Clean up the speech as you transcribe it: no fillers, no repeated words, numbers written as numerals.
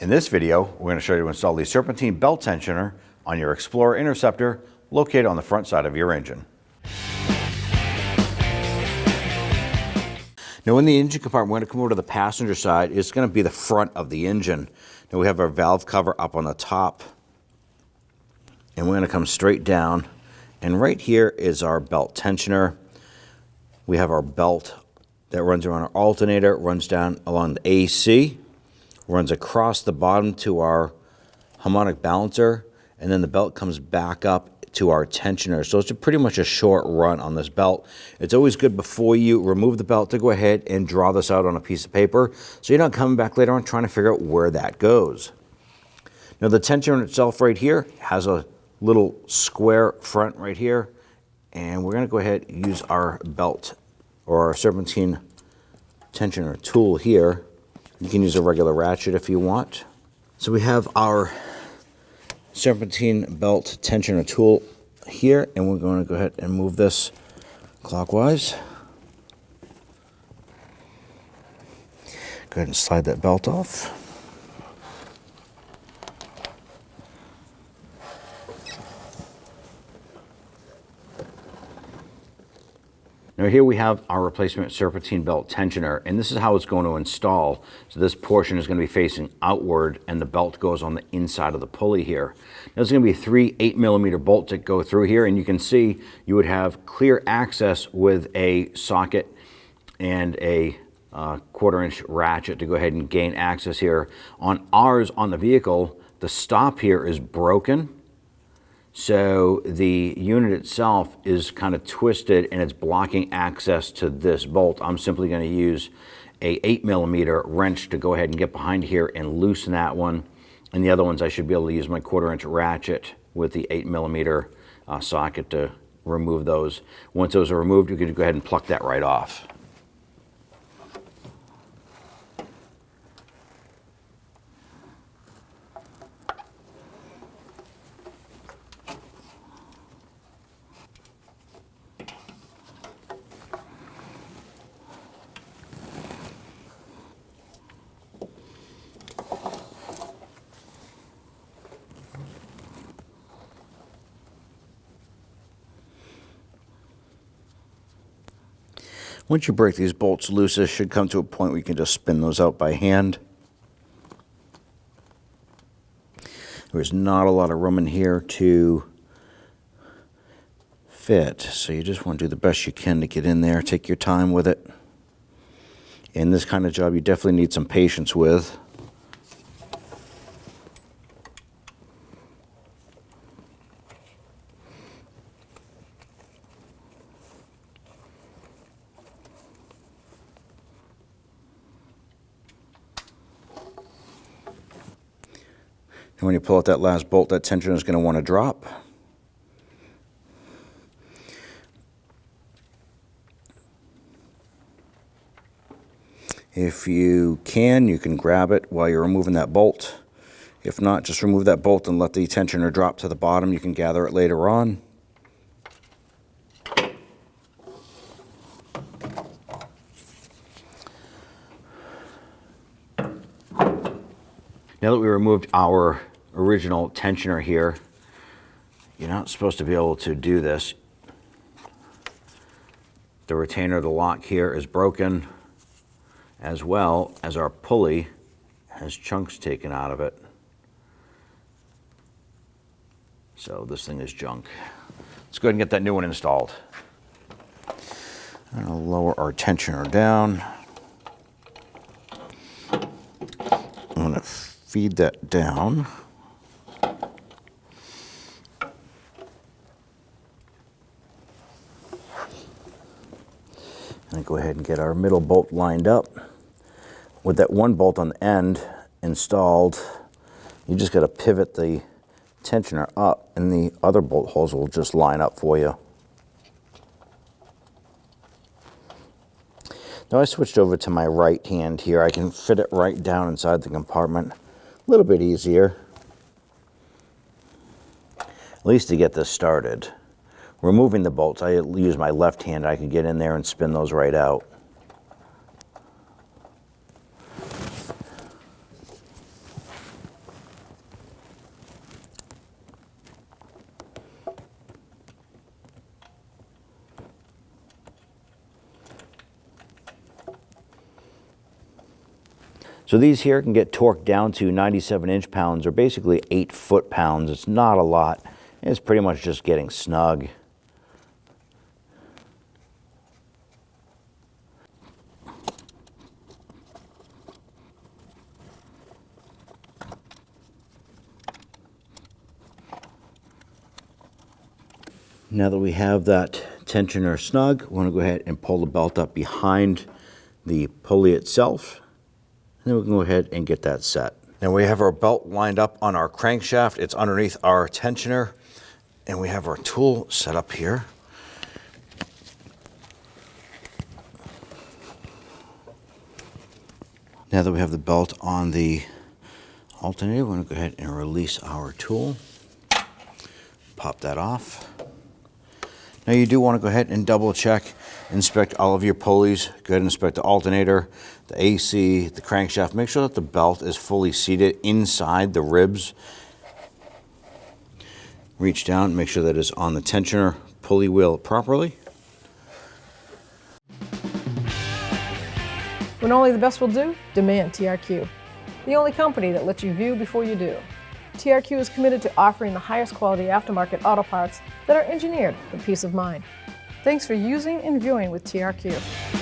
In this video, we're going to show you to install the serpentine belt tensioner on your Explorer Interceptor located on the front side of your engine. Now in the engine compartment, we're going to come over to the passenger side. It's going to be the front of the engine. Now we have our valve cover up on the top, and we're going to come straight down. And right here is our belt tensioner. We have our belt that runs around our alternator, runs down along the AC, runs across the bottom to our harmonic balancer, and then the belt comes back up to our tensioner. So it's pretty much a short run on this belt. It's always good before you remove the belt to go ahead and draw this out on a piece of paper so you're not coming back later on trying to figure out where that goes. Now the tensioner itself right here has a little square front right here, and we're going to go ahead and use our belt or our serpentine tensioner tool here. You can use a regular ratchet if you want. So we have our serpentine belt tensioner tool here, and we're going to go ahead and move this clockwise. Go ahead and slide that belt off. Now here we have our replacement serpentine belt tensioner, and this is how it's going to install. So this portion is going to be facing outward, and the belt goes on the inside of the pulley here. Now there's going to be 3 8mm bolts that go through here, and you can see you would have clear access with a socket and a 1/4-inch ratchet to go ahead and gain access here. On ours, on the vehicle, the stop here is broken. So the unit itself is kind of twisted and it's blocking access to this bolt. I'm simply going to use a 8mm wrench to go ahead and get behind here and loosen that one. And the other ones I should be able to use my 1/4-inch ratchet with the 8mm socket to remove those. Once those are removed, you can go ahead and pluck that right off. Once you break these bolts loose, this should come to a point where you can just spin those out by hand. There's not a lot of room in here to fit, so you just want to do the best you can to get in there. Take your time with it. In this kind of job, you definitely need some patience with. And when you pull out that last bolt, that tensioner is going to want to drop. If you can grab it while you're removing that bolt. If not, just remove that bolt and let the tensioner drop to the bottom. You can gather it later on. Now that we removed our original tensioner here, you're not supposed to be able to do this. The retainer, the lock here is broken, as well as our pulley has chunks taken out of it. So this thing is junk. Let's go ahead and get that new one installed. I'll lower our tensioner down. I'm going to feed that down. And go ahead and get our middle bolt lined up. With that one bolt on the end installed, you just got to pivot the tensioner up and the other bolt holes will just line up for you. Now I switched over to my right hand here. I can fit it right down inside the compartment. A little bit easier, at least to get this started. Removing the bolts, I use my left hand. I can get in there and spin those right out. So these here can get torqued down to 97 inch-pounds, or basically 8 foot-pounds. It's not a lot. It's pretty much just getting snug. Now that we have that tensioner snug, we want to go ahead and pull the belt up behind the pulley itself. And then we can go ahead and get that set. Now we have our belt lined up on our crankshaft. It's underneath our tensioner. And we have our tool set up here. Now that we have the belt on the alternator, we're going to go ahead and release our tool. Pop that off. Now you do want to go ahead and double check, inspect all of your pulleys. Go ahead and inspect the alternator, the AC, the crankshaft. Make sure that the belt is fully seated inside the ribs. Reach down, make sure that it's on the tensioner pulley wheel properly. When only the best will do, demand TRQ. The only company that lets you view before you do. TRQ is committed to offering the highest quality aftermarket auto parts that are engineered for peace of mind. Thanks for using and viewing with TRQ.